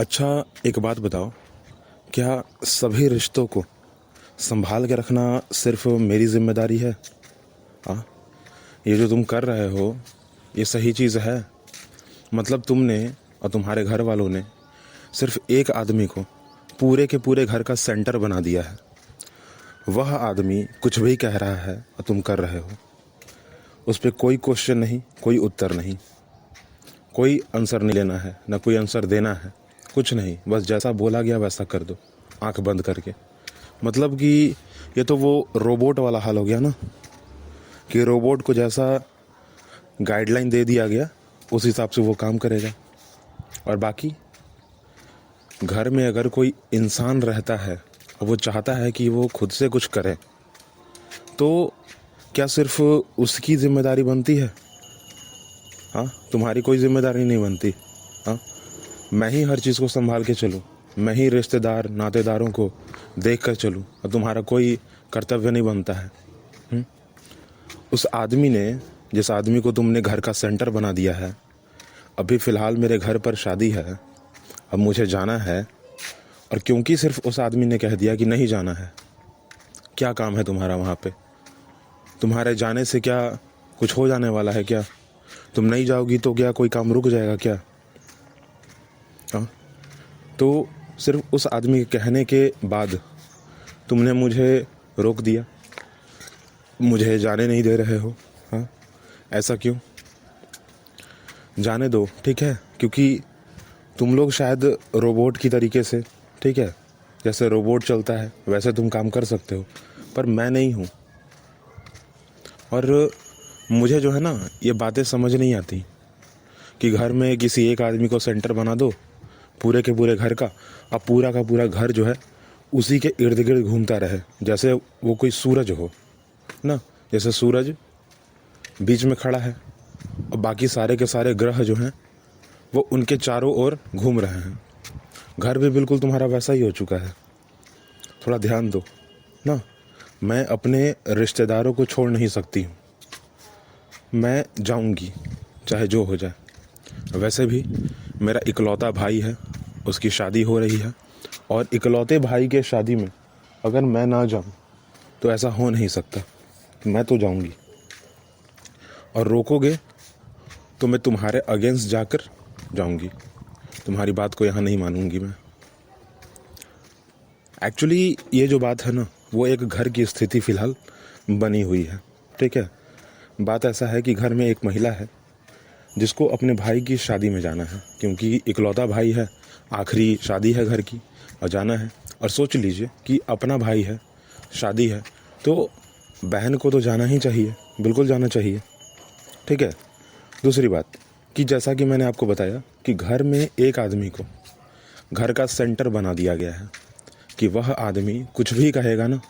अच्छा, एक बात बताओ, क्या सभी रिश्तों को संभाल के रखना सिर्फ मेरी जिम्मेदारी है? हाँ, ये जो तुम कर रहे हो, ये सही चीज़ है? मतलब तुमने और तुम्हारे घर वालों ने सिर्फ एक आदमी को पूरे के पूरे घर का सेंटर बना दिया है। वह आदमी कुछ भी कह रहा है और तुम कर रहे हो। उस पर कोई क्वेश्चन नहीं, कोई उत्तर नहीं, कोई आंसर नहीं लेना है, ना कोई आंसर देना है, कुछ नहीं, बस जैसा बोला गया वैसा कर दो, आंख बंद करके। मतलब कि ये तो वो रोबोट वाला हाल हो गया ना, कि रोबोट को जैसा गाइडलाइन दे दिया गया उस हिसाब से वो काम करेगा। और बाकी घर में अगर कोई इंसान रहता है और वो चाहता है कि वो खुद से कुछ करे, तो क्या सिर्फ उसकी जिम्मेदारी बनती है? हाँ, तुम्हारी कोई जिम्मेदारी नहीं बनती। हाँ, मैं ही हर चीज़ को संभाल के चलूँ, मैं ही रिश्तेदार नातेदारों को देख कर चलूँ, और तुम्हारा कोई कर्तव्य नहीं बनता है? उस आदमी ने, जिस आदमी को तुमने घर का सेंटर बना दिया है, अभी फ़िलहाल मेरे घर पर शादी है, अब मुझे जाना है, और क्योंकि सिर्फ उस आदमी ने कह दिया कि नहीं जाना है, क्या काम है तुम्हारा वहाँ पे? तुम्हारे जाने से क्या कुछ हो जाने वाला है क्या? तुम नहीं जाओगी तो क्या कोई काम रुक जाएगा क्या? हाँ, तो सिर्फ उस आदमी के कहने के बाद तुमने मुझे रोक दिया, मुझे जाने नहीं दे रहे हो। हाँ, ऐसा क्यों? जाने दो, ठीक है, क्योंकि तुम लोग शायद रोबोट की तरीके से, ठीक है, जैसे रोबोट चलता है वैसे तुम काम कर सकते हो, पर मैं नहीं हूँ। और मुझे जो है ना, ये बातें समझ नहीं आती कि घर में किसी एक आदमी को सेंटर बना दो पूरे के पूरे घर का, अब पूरा का पूरा घर जो है उसी के इर्द गिर्द घूमता रहे, जैसे वो कोई सूरज हो ना, जैसे सूरज बीच में खड़ा है और बाकी सारे के सारे ग्रह जो हैं वो उनके चारों ओर घूम रहे हैं। घर भी बिल्कुल तुम्हारा वैसा ही हो चुका है। थोड़ा ध्यान दो ना, मैं अपने रिश्तेदारों को छोड़ नहीं सकती हूँ, मैं जाऊँगी चाहे जो हो जाए। वैसे भी मेरा इकलौता भाई है, उसकी शादी हो रही है, और इकलौते भाई के शादी में अगर मैं ना जाऊँ तो ऐसा हो नहीं सकता। मैं तो जाऊँगी, और रोकोगे तो मैं तुम्हारे अगेंस्ट जाकर जाऊँगी, तुम्हारी बात को यहाँ नहीं मानूंगी मैं। एक्चुअली ये जो बात है ना, वो एक घर की स्थिति फ़िलहाल बनी हुई है, ठीक है। बात ऐसा है कि घर में एक महिला है जिसको अपने भाई की शादी में जाना है, क्योंकि इकलौता भाई है, आखिरी शादी है घर की, और जाना है। और सोच लीजिए कि अपना भाई है, शादी है, तो बहन को तो जाना ही चाहिए, बिल्कुल जाना चाहिए, ठीक है। दूसरी बात कि जैसा कि मैंने आपको बताया कि घर में एक आदमी को घर का सेंटर बना दिया गया है, कि वह आदमी कुछ भी कहेगा ना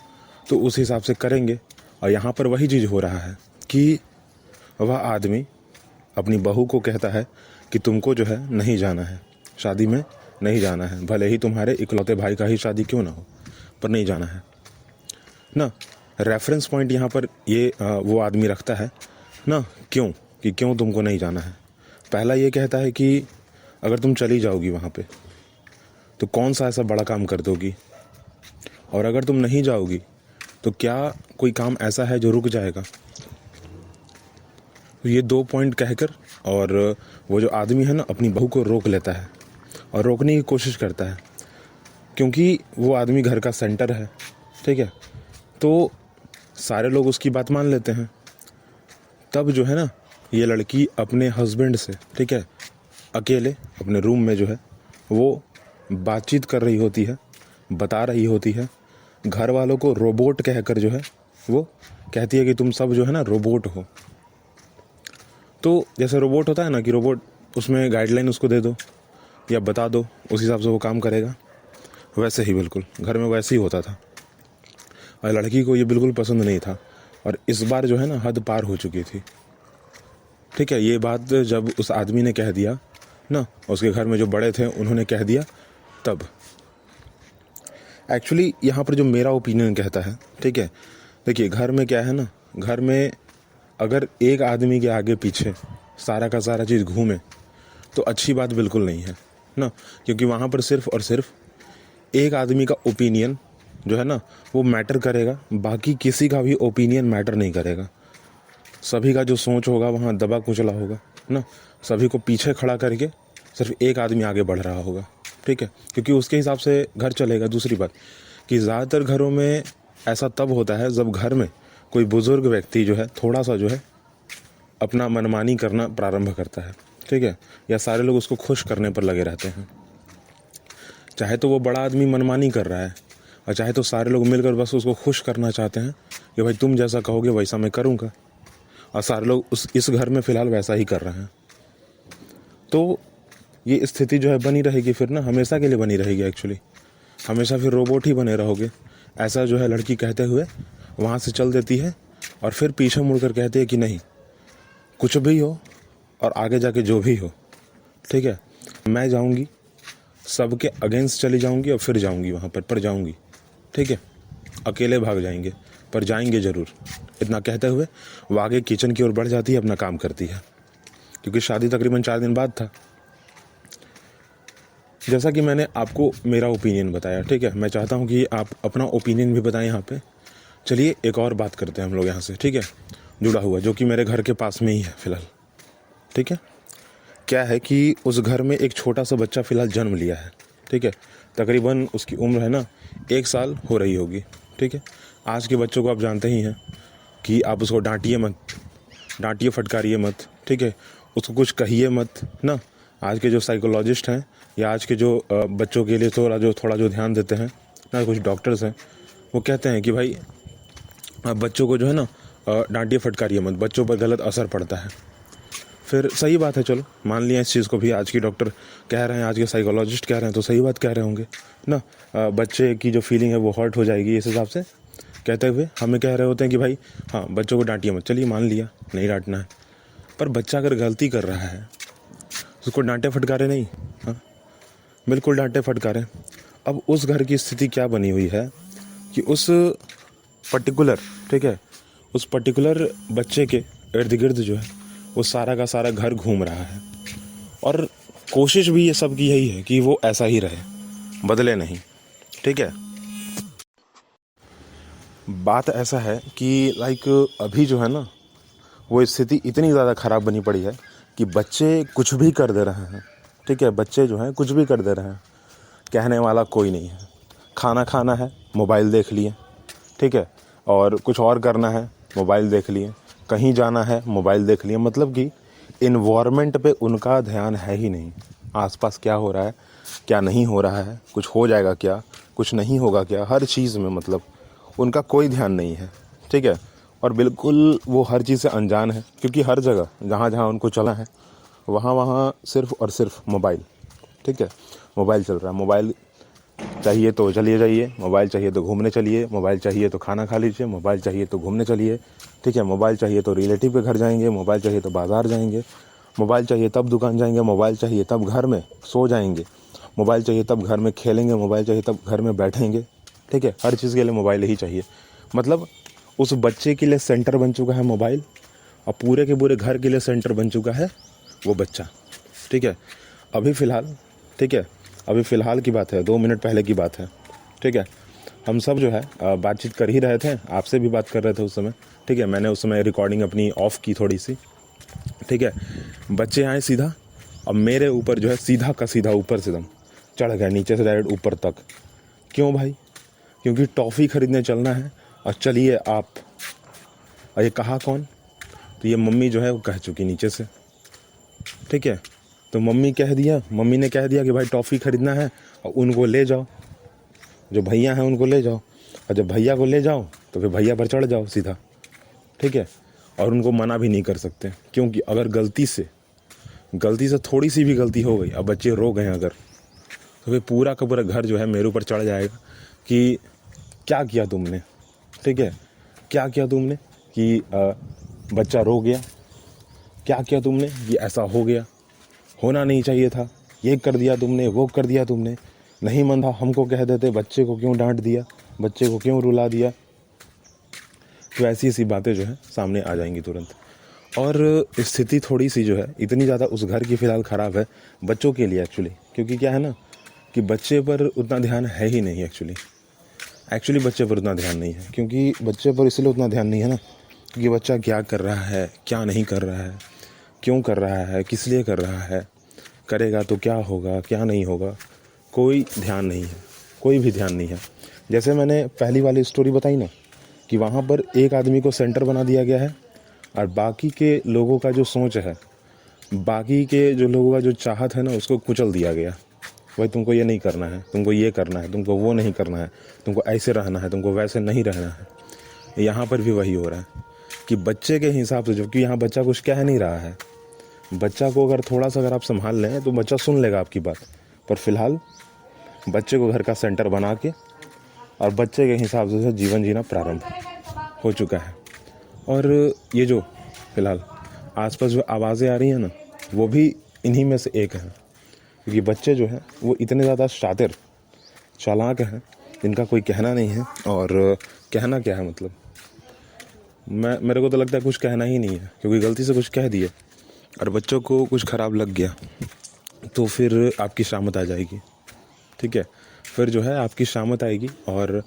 तो उस हिसाब से करेंगे। और यहाँ पर वही चीज़ हो रहा है कि वह आदमी अपनी बहू को कहता है कि तुमको जो है नहीं जाना है, शादी में नहीं जाना है, भले ही तुम्हारे इकलौते भाई का ही शादी क्यों ना हो, पर नहीं जाना है ना। रेफरेंस पॉइंट यहाँ पर ये वो आदमी रखता है ना, क्यों, कि क्यों तुमको नहीं जाना है। पहला ये कहता है कि अगर तुम चली जाओगी वहाँ पे तो कौन सा ऐसा बड़ा काम कर दोगी, और अगर तुम नहीं जाओगी तो क्या कोई काम ऐसा है जो रुक जाएगा। तो ये दो पॉइंट कहकर, और वो जो आदमी है ना अपनी बहू को रोक लेता है और रोकने की कोशिश करता है, क्योंकि वो आदमी घर का सेंटर है, ठीक है, तो सारे लोग उसकी बात मान लेते हैं। तब जो है ना, ये लड़की अपने हस्बैंड से, ठीक है, अकेले अपने रूम में जो है वो बातचीत कर रही होती है, बता रही होती है घर वालों को, रोबोट कहकर जो है वो कहती है कि तुम सब जो है ना रोबोट हो। तो जैसे रोबोट होता है ना, कि रोबोट, उसमें गाइडलाइन उसको दे दो या बता दो, उस हिसाब से वो काम करेगा, वैसे ही बिल्कुल घर में वैसे ही होता था। और लड़की को ये बिल्कुल पसंद नहीं था, और इस बार जो है ना हद पार हो चुकी थी, ठीक है। ये बात जब उस आदमी ने कह दिया ना, उसके घर में जो बड़े थे उन्होंने कह दिया, तब एक्चुअली यहाँ पर जो मेरा ओपिनियन कहता है, ठीक है, देखिए घर में क्या है ना, घर में अगर एक आदमी के आगे पीछे सारा का सारा चीज़ घूमे तो अच्छी बात बिल्कुल नहीं है ना, क्योंकि वहाँ पर सिर्फ और सिर्फ एक आदमी का ओपिनियन जो है ना वो मैटर करेगा, बाकी किसी का भी ओपिनियन मैटर नहीं करेगा। सभी का जो सोच होगा वहाँ दबा कुचला होगा ना, सभी को पीछे खड़ा करके सिर्फ एक आदमी आगे बढ़ रहा होगा, ठीक है, क्योंकि उसके हिसाब से घर चलेगा। दूसरी बात कि ज़्यादातर घरों में ऐसा तब होता है जब घर में कोई बुज़ुर्ग व्यक्ति जो है थोड़ा सा जो है अपना मनमानी करना प्रारंभ करता है, ठीक है, या सारे लोग उसको खुश करने पर लगे रहते हैं। चाहे तो वो बड़ा आदमी मनमानी कर रहा है और चाहे तो सारे लोग मिलकर बस उसको खुश करना चाहते हैं कि भाई तुम जैसा कहोगे वैसा मैं करूँगा, और सारे लोग इस घर में फ़िलहाल वैसा ही कर रहे हैं। तो ये स्थिति जो है बनी रहेगी फिर ना, हमेशा के लिए बनी रहेगी। एक्चुअली हमेशा फिर रोबोट ही बने रहोगे। ऐसा जो है लड़की कहते हुए वहाँ से चल देती है और फिर पीछे मुड़कर कहती है कि नहीं, कुछ भी हो और आगे जाके जो भी हो, ठीक है, मैं जाऊँगी, सबके अगेंस्ट चली जाऊँगी और फिर जाऊँगी वहाँ पर जाऊँगी, ठीक है, अकेले भाग जाएंगे पर जाएंगे ज़रूर। इतना कहते हुए वो आगे किचन की ओर बढ़ जाती है, अपना काम करती है, क्योंकि शादी तकरीबन 4 दिन बाद था। जैसा कि मैंने आपको मेरा ओपिनियन बताया, ठीक है, मैं चाहता हूँ कि आप अपना ओपिनियन भी बताएं यहाँ पे। चलिए एक और बात करते हैं हम लोग यहाँ से, ठीक है, जुड़ा हुआ, जो कि मेरे घर के पास में ही है फ़िलहाल, ठीक है। क्या है कि उस घर में एक छोटा सा बच्चा फ़िलहाल जन्म लिया है, ठीक है, तकरीबन उसकी उम्र है ना 1 साल हो रही होगी, ठीक है। आज के बच्चों को आप जानते ही हैं कि आप उसको डांटिए मत, डांटिए फटकारिए मत, ठीक है, उसको कुछ कहिए मत ना। आज के जो साइकोलॉजिस्ट हैं या आज के जो बच्चों के लिए थोड़ा जो ध्यान देते हैं ना, कुछ डॉक्टर्स हैं, वो कहते हैं कि भाई बच्चों को जो है ना डांटिए फटकारिए मत, बच्चों पर गलत असर पड़ता है। फिर सही बात है, चलो मान लिया इस चीज़ को भी, आज की डॉक्टर कह रहे हैं, आज के साइकोलॉजिस्ट कह रहे हैं, तो सही बात कह रहे होंगे ना। बच्चे की जो फीलिंग है वो हर्ट हो जाएगी, इस हिसाब से कहते हुए हमें कह रहे होते हैं कि भाई हाँ बच्चों को डांटिए मत। चलिए मान लिया नहीं डांटना है, पर बच्चा अगर गलती कर रहा है उसको डांटे फटकारे नहीं, हाँ बिल्कुल डांटे फटकारे। अब उस घर की स्थिति क्या बनी हुई है कि उस पर्टिकुलर, ठीक है, उस पर्टिकुलर बच्चे के इर्द गिर्द जो है वो सारा का सारा घर घूम रहा है, और कोशिश भी ये सब की यही है कि वो ऐसा ही रहे, बदले नहीं, ठीक है। बात ऐसा है कि लाइक अभी जो है ना वो स्थिति इतनी ज़्यादा ख़राब बनी पड़ी है कि बच्चे कुछ भी कर दे रहे हैं, ठीक है, बच्चे जो हैं कुछ भी कर दे रहे हैं, कहने वाला कोई नहीं है। खाना खाना है मोबाइल देख लिए, ठीक है, और कुछ और करना है मोबाइल देख लिए, कहीं जाना है मोबाइल देख लिए, मतलब कि इन्वायरमेंट पे उनका ध्यान है ही नहीं। आसपास क्या हो रहा है, क्या नहीं हो रहा है, कुछ हो जाएगा क्या, कुछ नहीं होगा क्या, हर चीज़ में मतलब उनका कोई ध्यान नहीं है, ठीक है। और बिल्कुल वो हर चीज़ से अनजान है, क्योंकि हर जगह जहाँ जहाँ उनको चला है वहाँ वहाँ सिर्फ़ और सिर्फ मोबाइल, ठीक है, मोबाइल चल रहा है। मोबाइल चाहिए तो चलिए जाइए, मोबाइल चाहिए तो घूमने चलिए, मोबाइल चाहिए तो खाना खा लीजिए, मोबाइल चाहिए तो घूमने चलिए, ठीक है, मोबाइल चाहिए तो रिलेटिव के घर जाएंगे, मोबाइल चाहिए तो बाज़ार जाएंगे, मोबाइल चाहिए तब दुकान जाएंगे, मोबाइल चाहिए तब घर में सो जाएंगे, मोबाइल चाहिए तब घर में खेलेंगे, मोबाइल चाहिए तब घर में बैठेंगे, ठीक है, हर चीज़ के लिए मोबाइल ही चाहिए। मतलब उस बच्चे के लिए सेंटर बन चुका है मोबाइल, और पूरे के पूरे घर के लिए सेंटर बन चुका है वो बच्चा, ठीक है। अभी फ़िलहाल, ठीक है, अभी फ़िलहाल की बात है, 2 मिनट पहले की बात है, ठीक है, हम सब जो है बातचीत कर ही रहे थे, आपसे भी बात कर रहे थे उस समय, ठीक है, मैंने उस समय रिकॉर्डिंग अपनी ऑफ़ की थोड़ी सी, ठीक है। बच्चे आए सीधा, अब मेरे ऊपर जो है सीधा का सीधा ऊपर से एकदम चढ़ गया, नीचे से डायरेक्ट ऊपर तक। क्यों भाई? क्योंकि टॉफ़ी ख़रीदने चलना है और चलिए आप। और ये कहा कौन? तो ये मम्मी जो है वो कह चुकी नीचे से, ठीक है। तो मम्मी ने कह दिया कि भाई टॉफ़ी ख़रीदना है और उनको ले जाओ, जो भैया हैं उनको ले जाओ, और जब भैया को ले जाओ तो फिर भैया पर चढ़ जाओ सीधा, ठीक है। और उनको मना भी नहीं कर सकते, क्योंकि अगर गलती से थोड़ी सी भी गलती हो गई, अब बच्चे रो गए अगर, तो फिर पूरा का पूरा घर जो है मेरे ऊपर चढ़ जाएगा कि क्या किया तुमने, ठीक है, क्या किया तुमने कि बच्चा रो गया, क्या किया तुमने कि ऐसा हो गया, होना नहीं चाहिए था, ये कर दिया तुमने, वो कर दिया तुमने, नहीं मन था हमको कह देते, बच्चे को क्यों डांट दिया, बच्चे को क्यों रुला दिया। तो ऐसी बातें जो है सामने आ जाएंगी तुरंत। और स्थिति थोड़ी सी जो है इतनी ज़्यादा उस घर की फ़िलहाल ख़राब है बच्चों के लिए एक्चुअली, क्योंकि क्या है ना कि बच्चे पर उतना ध्यान है ही नहीं एक्चुअली बच्चे पर उतना ध्यान नहीं है, क्योंकि बच्चे पर इसलिए उतना ध्यान नहीं है ना कि बच्चा क्या कर रहा है, क्या नहीं कर रहा है, क्यों कर रहा है, किस लिए कर रहा है, करेगा तो क्या होगा, क्या नहीं होगा, कोई ध्यान नहीं है, कोई भी ध्यान नहीं है। जैसे मैंने पहली वाली स्टोरी बताई ना कि वहाँ पर एक आदमी को सेंटर बना दिया गया है और बाकी के लोगों का जो सोच है, बाकी के जो लोगों का जो चाहत है ना, उसको कुचल दिया गया। भाई तुमको ये नहीं करना है, तुमको ये करना है, तुमको वो नहीं करना है, तुमको ऐसे रहना है, तुमको वैसे नहीं रहना है। यहाँ पर भी वही हो रहा है कि बच्चे के हिसाब से, जबकि यहाँ बच्चा कुछ कह नहीं रहा है, बच्चा को अगर थोड़ा सा अगर आप संभाल लें तो बच्चा सुन लेगा आपकी बात, पर फिलहाल बच्चे को घर का सेंटर बना के और बच्चे के हिसाब से जीवन जीना प्रारंभ हो चुका है। और ये जो फिलहाल आसपास जो आवाज़ें आ रही हैं ना, वो भी इन्हीं में से एक है, क्योंकि बच्चे जो हैं वो इतने ज़्यादा शातिर चालाक हैं, इनका कोई कहना नहीं है। और कहना क्या है मतलब, मेरे को तो लगता है कुछ कहना ही नहीं है, क्योंकि गलती से कुछ कह दिए और बच्चों को कुछ ख़राब लग गया तो फिर आपकी शामत आ जाएगी। ठीक है, फिर जो है आपकी शामत आएगी और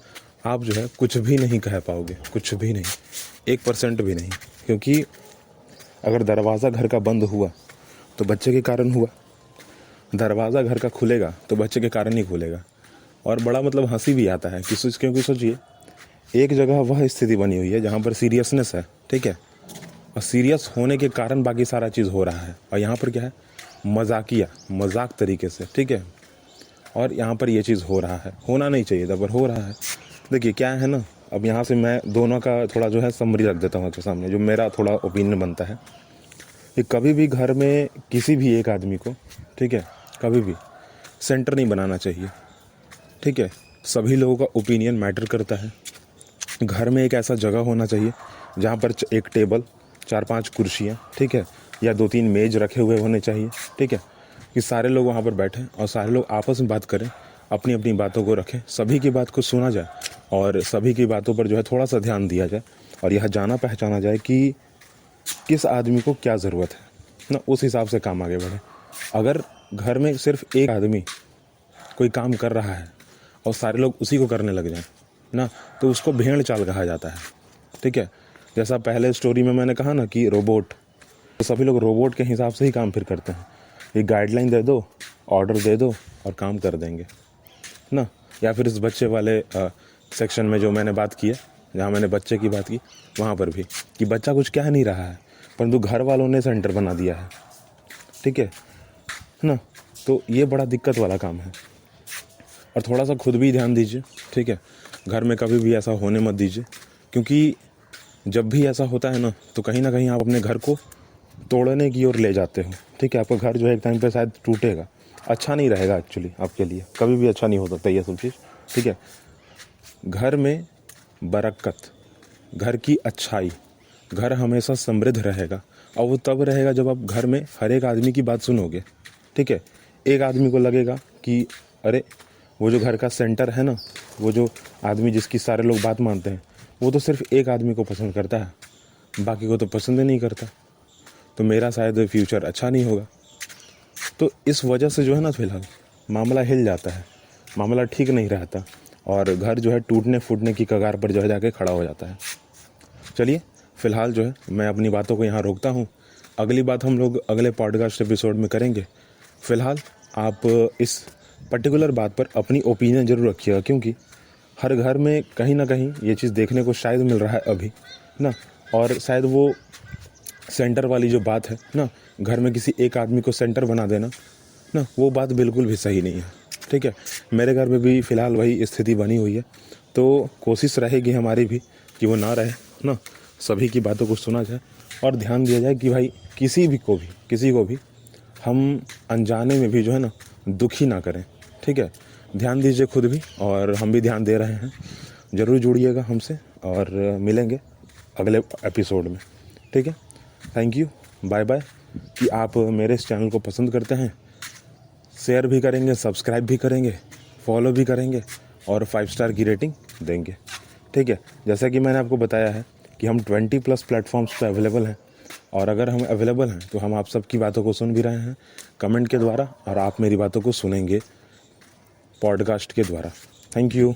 आप जो है कुछ भी नहीं कह पाओगे, कुछ भी नहीं, 1% भी नहीं। क्योंकि अगर दरवाज़ा घर का बंद हुआ तो बच्चे के कारण हुआ, दरवाज़ा घर का खुलेगा तो बच्चे के कारण ही खुलेगा। और बड़ा मतलब हंसी भी आता है क्योंकि सोचिए एक जगह वह स्थिति बनी हुई है जहाँ पर सीरियसनेस है, ठीक है, और सीरियस होने के कारण बाकी सारा चीज़ हो रहा है, और यहाँ पर क्या है, मजाक तरीके से, ठीक है, और यहाँ पर ये चीज़ हो रहा है, होना नहीं चाहिए था पर हो रहा है। देखिए क्या है ना, अब यहाँ से मैं दोनों का थोड़ा जो है समरी रख देता हूँ आपके सामने, जो मेरा थोड़ा ओपिनियन बनता है कि कभी भी घर में किसी भी एक आदमी को, ठीक है, कभी भी सेंटर नहीं बनाना चाहिए। ठीक है, सभी लोगों का ओपिनियन मैटर करता है। घर में एक ऐसा जगह होना चाहिए जहाँ पर एक टेबल, 4-5 कुर्सियाँ, ठीक है, या 2-3 मेज रखे हुए होने चाहिए, ठीक है, कि सारे लोग वहाँ पर बैठें और सारे लोग आपस में बात करें, अपनी अपनी बातों को रखें, सभी की बात को सुना जाए और सभी की बातों पर जो है थोड़ा सा ध्यान दिया जाए, और यह जाना पहचाना जाए कि किस आदमी को क्या ज़रूरत है ना, उस हिसाब से काम आगे बढ़े। अगर घर में सिर्फ एक आदमी कोई काम कर रहा है और सारे लोग उसी को करने लग जाएं ना, तो उसको भेड़ चाल कहा जाता है। ठीक है, जैसा पहले स्टोरी में मैंने कहा ना कि रोबोट, तो सभी लोग रोबोट के हिसाब से ही काम फिर करते हैं। एक गाइडलाइन दे दो, ऑर्डर दे दो और काम कर देंगे ना। या फिर इस बच्चे वाले सेक्शन में जो मैंने बात की है, जहाँ मैंने बच्चे की बात की, वहाँ पर भी कि बच्चा कुछ कह नहीं रहा है परंतु घर वालों ने सेंटर बना दिया है। ठीक है ना, तो ये बड़ा दिक्कत वाला काम है। और थोड़ा सा खुद भी ध्यान दीजिए, ठीक है, घर में कभी भी ऐसा होने मत दीजिए, क्योंकि जब भी ऐसा होता है ना तो कहीं ना कहीं आप अपने घर को तोड़ने की ओर ले जाते हो। ठीक है, आपका घर जो है एक टाइम पे शायद टूटेगा, अच्छा नहीं रहेगा एक्चुअली आपके लिए, कभी भी अच्छा नहीं हो सकता ये सब चीज़। ठीक है, घर में बरकत, घर की अच्छाई, घर हमेशा समृद्ध रहेगा, और वो तब रहेगा जब आप घर में हर एक आदमी की बात सुनोगे। ठीक है, एक आदमी को लगेगा कि अरे वो जो घर का सेंटर है ना, वो जो आदमी जिसकी सारे लोग बात मानते हैं, वो तो सिर्फ एक आदमी को पसंद करता है, बाकी को तो पसंद ही नहीं करता, तो मेरा शायद फ्यूचर अच्छा नहीं होगा। तो इस वजह से जो है ना फिलहाल मामला हिल जाता है, मामला ठीक नहीं रहता, और घर जो है टूटने फूटने की कगार पर जो है जाके खड़ा हो जाता है। चलिए फ़िलहाल जो है मैं अपनी बातों को यहाँ रोकता हूँ, अगली बात हम लोग अगले पॉडकास्ट एपिसोड में करेंगे। फ़िलहाल आप इस पर्टिकुलर बात पर अपनी ओपिनियन ज़रूर रखिएगा, क्योंकि हर घर में कहीं ना कहीं ये चीज़ देखने को शायद मिल रहा है अभी ना, और शायद वो सेंटर वाली जो बात है ना, घर में किसी एक आदमी को सेंटर बना देना ना, वो बात बिल्कुल भी सही नहीं है। ठीक है, मेरे घर में भी फ़िलहाल वही स्थिति बनी हुई है, तो कोशिश रहेगी हमारी भी कि वो ना रहे ना, सभी की बातों को सुना जाए और ध्यान दिया जाए कि भाई किसी को भी हम अनजाने में भी जो है ना दुखी ना करें। ठीक है, ध्यान दीजिए खुद भी, और हम भी ध्यान दे रहे हैं। ज़रूर जुड़िएगा हमसे और मिलेंगे अगले एपिसोड में। ठीक है, थैंक यू, बाय बाय। कि आप मेरे इस चैनल को पसंद करते हैं, शेयर भी करेंगे, सब्सक्राइब भी करेंगे, फॉलो भी करेंगे और 5 स्टार की रेटिंग देंगे। ठीक है, जैसा कि मैंने आपको बताया है कि हम 20+ प्लेटफॉर्म्स पे अवेलेबल हैं, और अगर हम अवेलेबल हैं तो हम आप सबकी बातों को सुन भी रहे हैं कमेंट के द्वारा, और आप मेरी बातों को सुनेंगे पॉडकास्ट के द्वारा। Thank you.